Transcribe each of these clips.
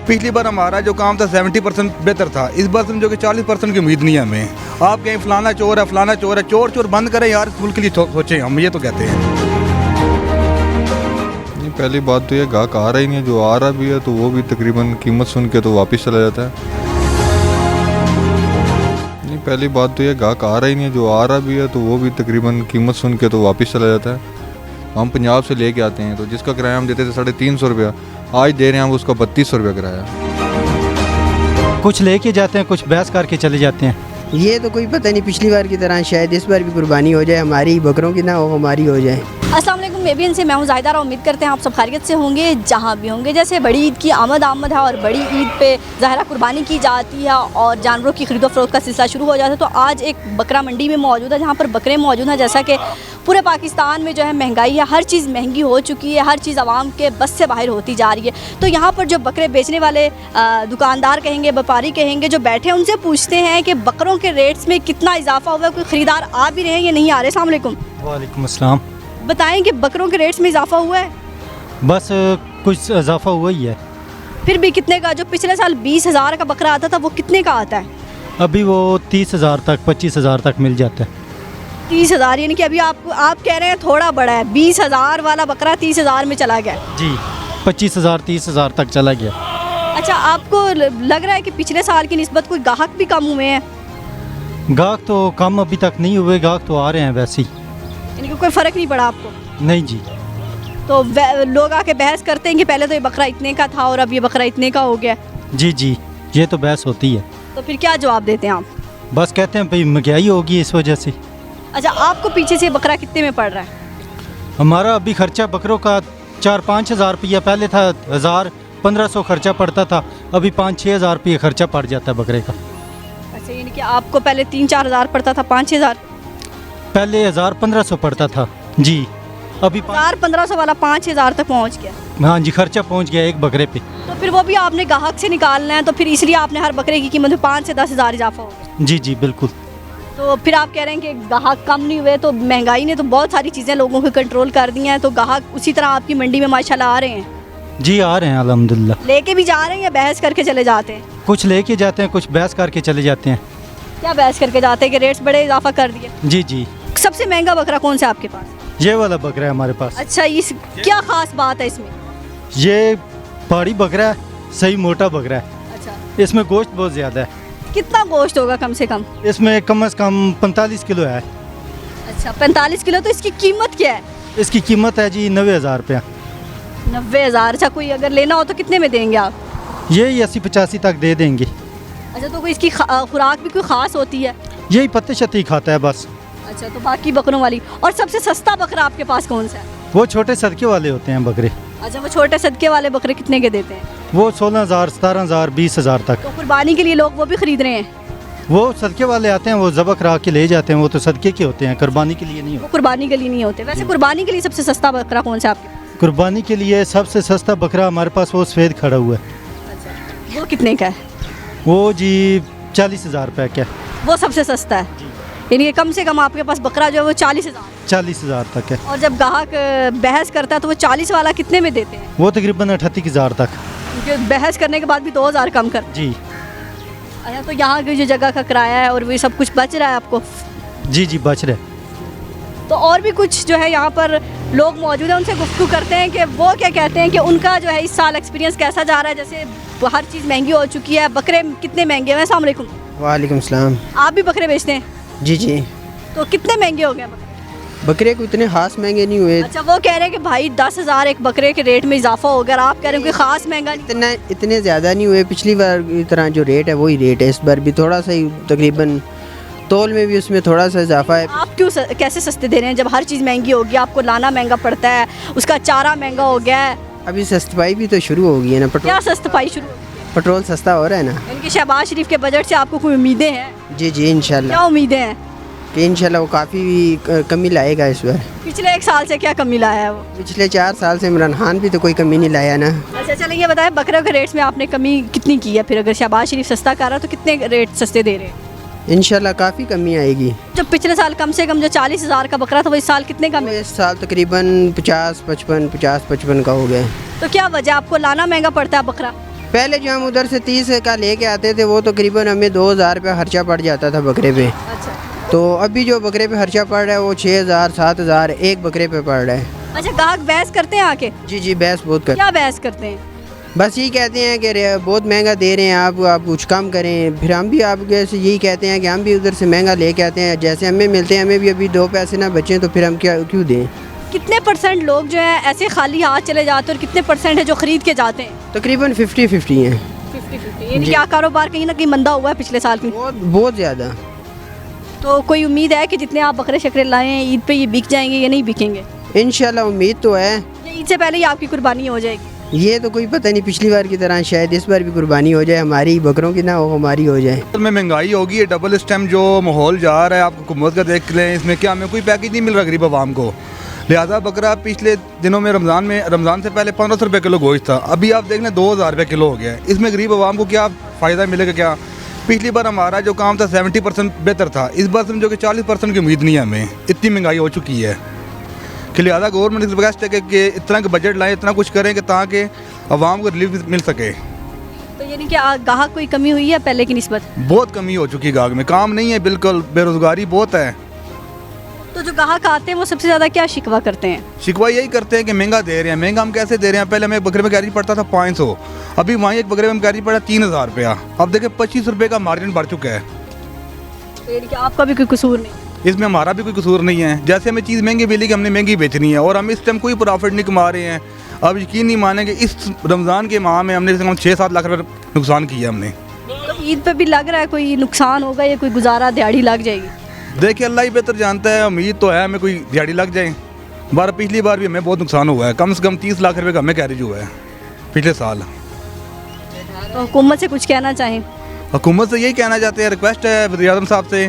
पिछली बार हमारा जो काम था 70% बेहतर था, इस बार समझो कि 40% की उम्मीद नहीं है हमें। आप कहीं फलाना चोर है, फलाना चोर है, चोर चोर बंद करें यार, स्कूल के लिए सोचें, हम ये तो कहते हैं। नहीं, पहली बात तो ये गाहक आ रहा ही नहीं है, जो आ रहा भी है तो वो भी तकरीबन कीमत सुन के तो वापस चला जाता है। नहीं, पहली बात तो ये गाहक आ रहा ही नहीं है, जो आ रहा भी है तो वो भी तकरीबन कीमत सुन के तो वापस चला जाता है। हम पंजाब से लेके आते हैं तो जिसका किराया हम देते थे 350 रुपया, आज दे रहे हैं हम उसका 3200 रुपया किराया। कुछ लेके जाते हैं, कुछ बहस करके चले जाते हैं। ये तो कोई पता नहीं, पिछली बार की तरह शायद इस बार भी कुर्बानी हो जाए, हमारी बकरों की ना हो, हमारी हो जाए। अस्सलाम वालेकुम, मैं भी इनसे मैं हूँ ज़ाहिदा और उम्मीद करते हैं आप सब खैरियत से होंगे जहाँ भी होंगे। जैसे बड़ी ईद की आमद है और बड़ी ईद पे ज़ाहिरा कुर्बानी की जाती है और जानवरों की खरीदो फरोख्त का सिलसिला शुरू हो जाता है। तो आज एक बकरा मंडी में मौजूद है जहाँ पर बकरे मौजूद हैं। जैसा कि पूरे पाकिस्तान में जो है महंगाई है, हर चीज़ महंगी हो चुकी है, हर चीज़ आवाम के बस से बाहर होती जा रही है। तो यहाँ पर जो बकरे बेचने वाले दुकानदार कहेंगे, व्यापारी कहेंगे, जो बैठे हैं उनसे पूछते हैं कि बकरों के रेट्स में कितना इजाफा हुआ है, कोई ख़रीदार आ भी रहे हैं या नहीं आ रहे। अस्सलाम वालेकुम। वालेकुम अस्सलाम। बताएं कि बकरों के रेट्स में इजाफा हुआ है? बस कुछ इजाफा हुआ ही है। फिर भी कितने का? जो पिछले साल 20,000 का बकरा आता था वो कितने का आता है? अभी वो 30,000 तक 25,000 तक मिल जाता है। 30,000, यानी कि अभी आप कह रहे हैं थोड़ा बड़ा है। 20,000 वाला बकरा 30,000 में चला गया जी, 25,000 30,000 तक चला गया। अच्छा, आपको लग रहा है कि पिछले साल की निस्बत कोई गाहक भी कम हुए हैं? गाहक तो कम अभी तक नहीं हुए, गाहक तो आ रहे हैं वैसे ही। यानी कि कोई फ़र्क नहीं पड़ा आपको? नहीं जी। तो लोग आके बहस करते हैं कि पहले तो ये बकरा इतने का था और अब ये बकरा इतने का हो गया। जी जी, ये तो बहस होती है। तो फिर क्या जवाब देते हैं आप? बस कहते हैं भाई महंगाई होगी इस वजह से। अच्छा, आपको पीछे से बकरा कितने में पड़ रहा है? हमारा अभी खर्चा बकरों का 4-5 हज़ार रुपया पहले था, 1000-1500 खर्चा पड़ता था, अभी 5-6 हज़ार रुपये खर्चा पड़ जाता है बकरे का। अच्छा, यानी कि आपको पहले 3-4 हज़ार पड़ता था, 5-6 हज़ार? पहले 1000-1500 पड़ता था जी, अभी 1500 वाला 5,000 तक पहुंच गया। हाँ जी, खर्चा पहुंच गया एक बकरे पे। तो फिर वो भी आपने गाहक से निकालना है, तो फिर इसलिए आपने हर बकरे की कीमत में 5 से 10 हज़ार इजाफा होगा। जी जी बिल्कुल। तो फिर आप कह रहे हैं कि गाहक कम नहीं हुए, तो महंगाई ने तो बहुत सारी चीज़ें लोगों को कंट्रोल कर दी हैं, तो गाहक उसी तरह आपकी मंडी में माशाल्लाह आ रहे हैं? जी आ रहे हैं अल्हम्दुलिल्लाह। लेके भी जा रहे हैं या बहस करके चले जाते हैं? कुछ लेके जाते हैं, कुछ बहस करके चले जाते हैं। क्या बहस करके जाते हैं कि रेट्स बड़े इजाफा कर दिए? जी जी। सबसे महंगा बकरा कौन सा आपके पास? ये वाला बकरा है हमारे पास। अच्छा, इस क्या खास बात है इसमें? ये पहाड़ी बकरा है, सही मोटा बकरा है। अच्छा, इसमें गोश्त बहुत ज़्यादा है। कितना गोश्त होगा कम से कम? इसमें कम से कम 45 किलो है। अच्छा, 45 किलो। तो इसकी कीमत क्या है? इसकी कीमत है जी 90,000 रुपया। 90,000। अच्छा, कोई अगर लेना हो तो कितने में देंगे आप? यही 80-85 तक दे देंगे। अच्छा, तो कोई इसकी खुराक भी कोई ख़ास होती है? यही पत्ते शत्ते खाता है बस। अच्छा, तो बाकी बकरों वाली। और सबसे सस्ता बकरा आपके पास कौन सा है? वो छोटे सदके वाले होते हैं बकरे। अच्छा, वो छोटे सदके वाले बकरे कितने के देते हैं? वो 16,000 17,000 20,000 तक। तो कुर्बानी के लिए लोग वो भी खरीद रहे हैं? वो सदके वाले आते हैं, वो ज़बह करा के ले जाते हैं, वो तो सदके के होते हैं, कुर्बानी के लिए नहीं वो होते। कुर्बानी के लिए नहीं होते। वैसे कुर्बानी के लिए सबसे सस्ता बकरा कौन सा आपके? कुर्बानी के लिए सबसे सस्ता बकरा हमारे पास वो सफ़ेद खड़ा हुआ है। अच्छा, वो कितने का है? वो जी 40,000 रुपये का। वो सबसे सस्ता है, यानी कि कम से कम आपके पास बकरा जो है वो 40,000। 40,000 तक है। और जब ग्राहक बहस करता है तो वो 40 वाला कितने में देते हैं? वो तकरीबन 38,000 तक। क्योंकि बहस करने के बाद भी 2,000 कम कर। जी। अच्छा, तो यहाँ की जो जगह का किराया है और वो सब कुछ बच रहा है आपको? जी जी बच रहे। तो और भी कुछ जो है यहाँ पर लोग मौजूद हैं, उनसे गुफ्तगू करते हैं कि वो क्या कहते हैं कि उनका जो है इस साल एक्सपीरियंस कैसा जा रहा है। जैसे हर चीज़ महंगी हो चुकी है, बकरे कितने महंगे हैं? अस्सलाम वालेकुम। वालेकुम सलाम। आप भी बकरे बेचते हैं? जी जी। तो कितने महंगे हो गए बकरे? बकरे को इतने खास महंगे नहीं हुए। अच्छा, वो कह रहे हैं कि भाई 10,000 एक बकरे के रेट में इजाफा हो गया, आप कह रहे हैं कोई खास महंगा नहीं? इतने ज़्यादा नहीं हुए। पिछली बार की तरह जो रेट है वही रेट है, इस बार भी थोड़ा सा ही तकरीबन तोल में भी उसमें थोड़ा सा इजाफा है। आप क्यों कैसे सस्ते दे रहे हैं जब हर चीज़ महंगी होगी? आपको लाना महंगा पड़ता है, उसका चारा महंगा हो गया है। अभी सस्ताई भी तो शुरू हो गई है ना। क्या सस्ताई शुरू? पेट्रोल सस्ता हो रहा है ना। इनके शहबाज शरीफ के बजट से आपको कोई उम्मीदें हैं? जी जी, इंशाल्लाह। क्या उम्मीदें हैं? कि इंशाल्लाह वो काफ़ी कमी लाएगा इस बार। पिछले 1 साल से क्या कमी लाया है वो? पिछले 4 साल से इमरान खान भी तो कोई कमी नहीं लाया ना। अच्छा, चलिए ये बताएं बकरे के रेट्स में आपने कमी कितनी की है? फिर अगर शहबाज शरीफ सस्ता कर रहा है तो कितने रेट सस्ते दे रहे हैं? इंशाल्लाह काफ़ी कमी आएगी। जो पिछले साल कम से कम जो 40,000 का बकरा था वो इस साल कितने का मिला? इस साल तकरीबन 50-55 का हो गया। तो क्या वजह, आपको लाना महंगा पड़ता है बकरा? पहले जो हम उधर से 30 का लेके आते थे वो तकरीबन हमें 2000 रुपया खर्चा पड़ जाता था बकरे पे। अच्छा तो अभी जो बकरे पे खर्चा पड़ रहा है वो 6000 7000 एक बकरे पे पड़ रहा है। अच्छा, ग्राहक बहस करते हैं आके? जी बहस बहुत कर, क्या बहस करते हैं? बस यही कहते हैं कि बहुत महंगा दे रहे हैं आप कुछ कम करें। फिर हम भी आपके से यही कहते हैं कि हम भी उधर से महंगा लेके आते हैं, जैसे हमें मिलते हैं हमें भी अभी 2 पैसे ना बचें तो फिर हम क्यों दें। कितने % लोग जो है ऐसे खाली हाथ चले जाते हैं और कितने % है जो खरीद के जाते हैं? तकरीबन 50-50 हैं। 50-50 यानी क्या कारोबार कहीं ना कहीं मंदा हुआ है पिछले साल की? बहुत ज़्यादा। तो कोई उम्मीद है कि जितने आप बकरे शकरे लाए हैं ईद पे ये बिक जाएंगे या नहीं बिकेंगे? इंशाल्लाह उम्मीद तो है। या ईद से पहले ही आपकी कुर्बानी हो जाएगी? ये तो कोई पता नहीं, पिछली बार की तरह शायद इस बार भी कुर्बानी हो जाए, हमारी बकरों की ना हो हमारी हो जाए। में महंगाई होगी, ये डबल स्टेम जो माहौल जा रहा है आपको हुकूमत का देख लें, इसमें क्या हमें कोई पैकेज नहीं मिल रहा गरीब आवाम को। लिहाजा बकरा पिछले दिनों में रमज़ान से पहले 1500 रुपये किलो गोश्त था, अभी आप देख लें 2000 रुपये किलो हो गया है। इसमें गरीब आवाम को क्या फ़ायदा मिलेगा? क्या पिछली बार हमारा जो काम था 70% बेहतर था, इस बार जो कि 40% की उम्मीद नहीं है हमें, इतनी महंगाई हो चुकी है कि लिहाजा गवर्नमेंट की रिक्वेस्ट है कि इतना का बजट लाएँ, इतना कुछ करें कि ताकि आवाम को रिलीफ मिल सके। तो यानी कि गाहक कोई कमी हुई है पहले की निस्बत? बहुत कमी हो चुकी है गाहक में, काम नहीं है बिल्कुल, बेरोज़गारी बहुत है। तो जो ग्राहक आते हैं वो सबसे ज़्यादा क्या शिकवा करते हैं? शिकवा यही करते हैं कि महंगा दे रहे हैं। महंगा हम कैसे दे रहे हैं? पहले हमें एक बकरे में कैरेज पड़ता था 500, अभी वहीं एक बकरे में कैरेज पड़ा 3000 रुपया। अब देखें 25 रुपये का मार्जिन बढ़ चुका है। तो यानी कि आपका भी कोई कसूर नहीं? इसमें हमारा भी कोई कसूर नहीं है। जैसे हमें चीज़ महंगी मिली कि हमने महंगी बेचनी है और हम इस टाइम कोई प्रॉफिट नहीं कमा रहे हैं। अब यकीन नहीं मानेंगे, इस रमज़ान के माह में हमने 6-7 लाख रुपये नुकसान किया हमने। तो ईद पे भी लग रहा है कोई नुकसान होगा या कोई गुजारा दिहाड़ी लग जाएगी? देखिए अल्लाह ही बेहतर जानता है, उम्मीद तो है हमें कोई दिहाड़ी लग जाए। पिछली बार भी हमें बहुत नुकसान हुआ है, कम से कम 30 लाख रुपये का हमें कैरेज हुआ है पिछले साल। तो हुकूमत से कुछ कहना चाहें? हुकूमत से यही कहना चाहते हैं, रिक्वेस्ट है वज़ीर-ए-आज़म साहब से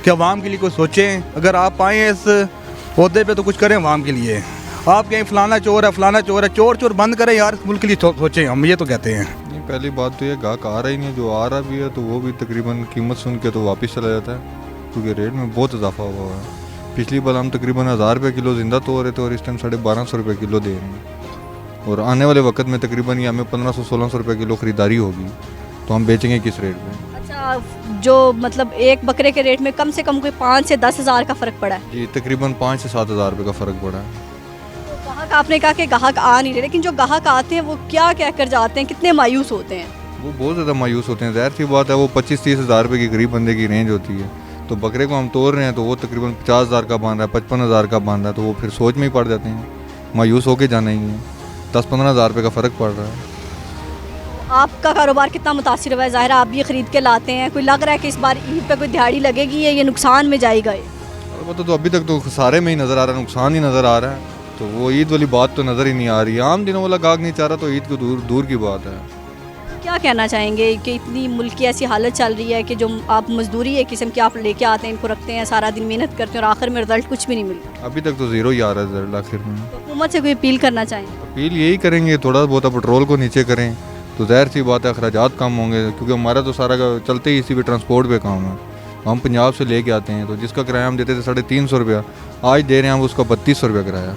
कि आवाम के लिए कुछ सोचें। अगर आप आएँ इस अहदे पे तो कुछ करें आवाम के लिए। आप कहें फलाना चोर है, फलाना चोर है, चोर बंद करें यार, इस मुल्क के लिए सोचें, हम ये तो कहते हैं। नहीं, पहली बात तो ये गाहक आ रहा ही नहीं, जो आ रहा भी है तो वो भी तकरीबन कीमत सुन के तो वापस चला जाता है, क्योंकि रेट में बहुत इजाफा हुआ है। पिछली बार हम तकरीबन 1000 रुपये किलो ज़िंदा तो हो रहे थे और इस टाइम 1250 रुपये किलो दे रहे हैं। और आने वाले वक्त में तकरीबन ये हमें 1500-1600 रुपये किलो ख़रीदारी होगी, तो हम बेचेंगे किस रेट पे? अच्छा, जो मतलब एक बकरे के रेट में कम से कम कोई 5 से 10 हज़ार का फ़र्क पड़ा है? जी तकरीबन 5 से 7 हज़ार रुपये का फ़र्क पड़ा है। तो ग्राहक, आपने कहा कि ग्राहक आ नहीं रहे, लेकिन जो ग्राहक आते हैं वो क्या कह कर जाते हैं, कितने मायूस होते हैं? वो बहुत ज़्यादा मायूस होते हैं। ज़ाहिर सी बात है, वो 25-30 हज़ार रुपये की गरीब बंदे की रेंज होती है, तो बकरे को हम तोड़ रहे हैं तो वो तकरीबन 50 हज़ार का बांध रहा है, 55 हज़ार का बांध रहा है, तो वो फिर सोच में ही पड़ जाते हैं, मायूस होके जाना ही है। 10-15 हज़ार रुपये का फ़र्क पड़ रहा है। आपका कारोबार कितना मुतासिर हुआ है? ज़ाहिर है आप ये ख़रीद के लाते हैं, कोई लग रहा है कि इस बार ईद पे कोई दिहाड़ी लगेगी या ये नुकसान में जाएगा? वो तो अभी तक तो खसारे में ही नज़र आ रहा है, नुकसान ही नज़र आ रहा है, तो वो ईद वाली बात तो नज़र ही नहीं आ रही। आम दिनों वाला गाहक नहीं चाह रहा तो ईद को दूर की बात है। क्या कहना चाहेंगे कि इतनी मुल्क की ऐसी हालत चल रही है कि जो आप मजदूरी एक किस्म की आप लेके आते हैं, इनको रखते हैं, सारा दिन मेहनत करते हैं और आखिर में रिजल्ट कुछ भी नहीं मिलता? अभी तक तो ज़ीरो ही आ रहा है रिजल्ट आखिर में। तो हुकूमत से कोई अपील करना चाहेंगे? अपील यही करेंगे, थोड़ा बहुत पेट्रोल को नीचे करें तो ज़ाहिर सी बात है अखराजात कम होंगे, क्योंकि हमारा तो सारा चलते ही इसी पे ट्रांसपोर्ट पे काम है। हम पंजाब से लेके आते हैं, तो जिसका किराया हम देते थे 350 रुपया, आज दे रहे हैं हम उसका 3200 रुपया किराया।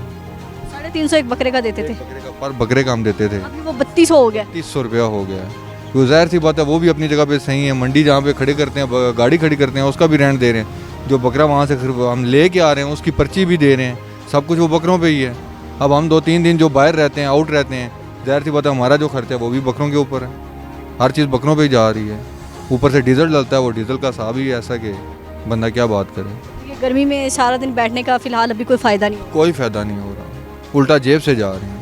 350 एक बकरे का देते थे, पर बकरे का हम देते थे, अभी वो 3200 हो गया। 3200 रुपया हो गया है। तो ज़ाहिर सी बात है वो भी अपनी जगह पे सही है। मंडी जहाँ पे खड़े करते हैं, गाड़ी खड़ी करते हैं, उसका भी रेंट दे रहे हैं। जो बकरा वहाँ से हम ले के आ रहे हैं उसकी पर्ची भी दे रहे हैं, सब कुछ वो बकरों पे ही है। अब हम 2-3 दिन जो बाहर रहते हैं, आउट रहते हैं, ज़ाहिर सी बात है हमारा जो खर्चा है वो भी बकरों के ऊपर है, हर चीज़ बकरों पे ही जा रही है। ऊपर से डीजल डलता है, वो डीजल का हिसाब ही ऐसा कि बंदा क्या बात करे। ये गर्मी में सारा दिन बैठने का फ़िलहाल अभी कोई फ़ायदा नहीं हो, कोई फ़ायदा नहीं हो रहा, उल्टा जेब से जा रही हैं।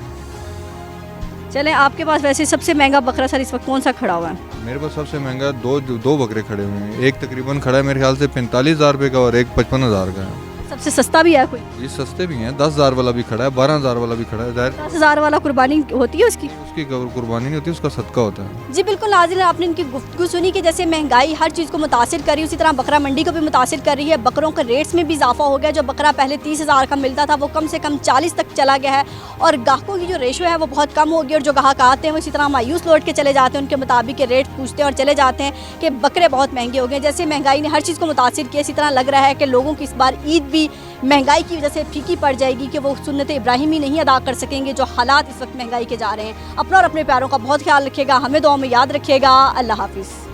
चलें, आपके पास वैसे सबसे महंगा बकरा सर इस वक्त कौन सा खड़ा हुआ है? मेरे पास सबसे महंगा दो बकरे खड़े हुए हैं। एक तकरीबन खड़ा है मेरे ख्याल से 45 हज़ार रुपये का और एक 55 हज़ार का है। सबसे सस्ता भी है कोई? ये सस्ते भी हैं, 10 हज़ार वाला भी खड़ा है, 12 हज़ार वाला भी खड़ा है। ज़ाहिर 10 हज़ार वाला कुर्बानी होती है उसकी कुर्बानी नहीं होती, उसका सदका होता है। जी बिल्कुल नाज़रीन, आपने इनकी गुफ्तगू सुनी कि जैसे महंगाई हर चीज़ को मुतासिर कर रही है, उसी तरह बकरा मंडी को भी मुतासिर कर रही है। बकरों के रेट्स में भी इजाफा हो गया। जो बकरा पहले 30 हज़ार का मिलता था वो कम से कम 40 तक चला गया है और ग्राहकों की जो रेशो है वो बहुत कम हो गई। और जो ग्राहक आते हैं वो इसी तरह मायूस लौट के चले जाते हैं, उनके मुताबिक के रेट पूछते हैं और चले जाते हैं कि बकरे बहुत महंगे हो गए। जैसे महंगाई ने हर चीज़ को मुतासिर किया, इसी तरह लग रहा है कि लोगों की इस बार ईद भी महंगाई की वजह से फीकी पड़ जाएगी कि वो सुन्नत इब्राहिमी नहीं अदा कर सकेंगे जो हालात इस वक्त महंगाई के जा रहे हैं। अपना और अपने प्यारों का बहुत ख्याल रखिएगा, हमें दुआ में याद रखिएगा। अल्लाह हाफिज़।